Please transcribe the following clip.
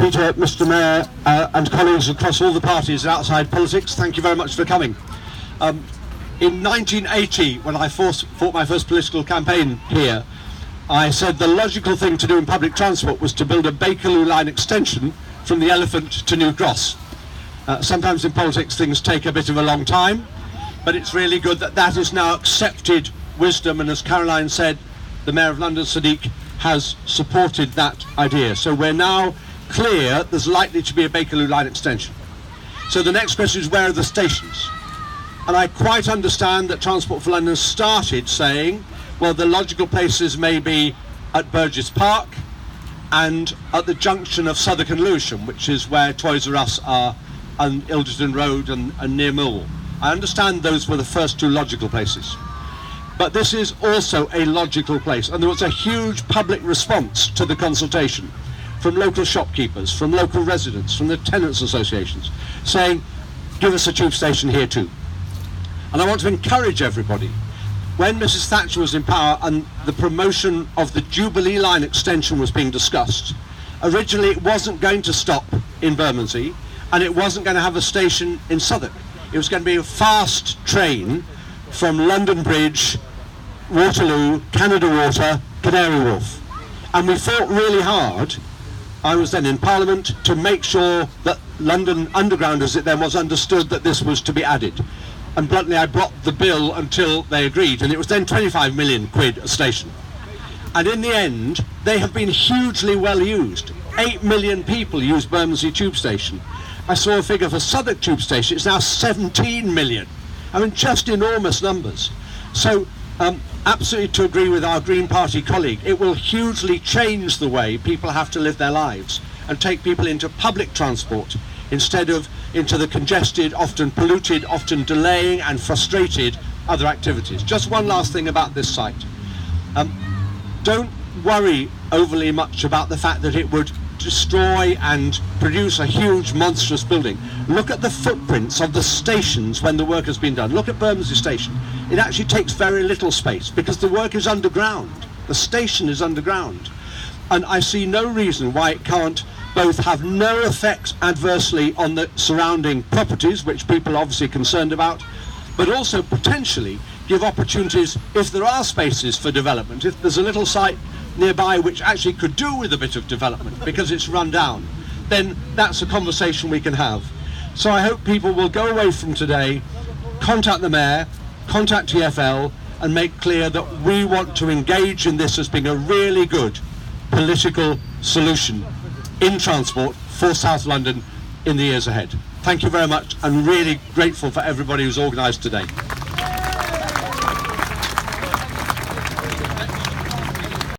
Peter, Mr. Mayor, and colleagues across all the parties outside politics, thank you very much for coming. In 1980, when I fought my first political campaign here, I said the logical thing to do in public transport was to build a Bakerloo line extension from the Elephant to New Cross. Sometimes in politics things take a bit of a long time, but it's really good that that is now accepted wisdom, and as Caroline said, the Mayor of London, Sadiq, has supported that idea. So we're now clear there's likely to be a Bakerloo line extension. So the next question is, where are the stations? And I quite understand that Transport for London started saying, well, the logical places may be at Burgess Park and at the junction of Southwark and Lewisham, which is where Toys R Us are, on Ilderton Road and near Millwall. I understand those were the first two logical places. But this is also a logical place, and there was a huge public response to the consultation from local shopkeepers, from local residents, from the tenants associations, saying, give us a tube station here too. And I want to encourage everybody, when Mrs. Thatcher was in power and the promotion of the Jubilee line extension was being discussed, originally it wasn't going to stop in Bermondsey, and it wasn't going to have a station in Southwark. It was going to be a fast train from London Bridge, Waterloo, Canada Water, Canary Wharf. And we fought really hard, I was then in Parliament, to make sure that London Underground, as it then was, understood that this was to be added. And bluntly, I blocked the bill until they agreed, and it was then 25 million quid a station. And in the end, they have been hugely well used. 8 million people use Bermondsey Tube Station. I saw a figure for Southwark Tube Station, it's now 17 million. I mean, just enormous numbers. So, absolutely to agree with our Green Party colleague, it will hugely change the way people have to live their lives and take people into public transport instead of into the congested, often polluted, often delaying and frustrated other activities. Just one last thing about this site. Don't worry overly much about the fact that it would destroy and produce a huge, monstrous building. Look at the footprints of the stations when the work has been done. Look at Bermondsey Station. It actually takes very little space because the work is underground. The station is underground. And I see no reason why it can't both have no effect adversely on the surrounding properties, which people are obviously concerned about, but also potentially give opportunities if there are spaces for development. If there's a little site nearby which actually could do with a bit of development because it's run down, then that's a conversation we can have. So I hope people will go away from today, contact the Mayor, contact TfL, and make clear that we want to engage in this as being a really good political solution in transport for South London in the years ahead. Thank you very much, and really grateful for everybody who's organised today.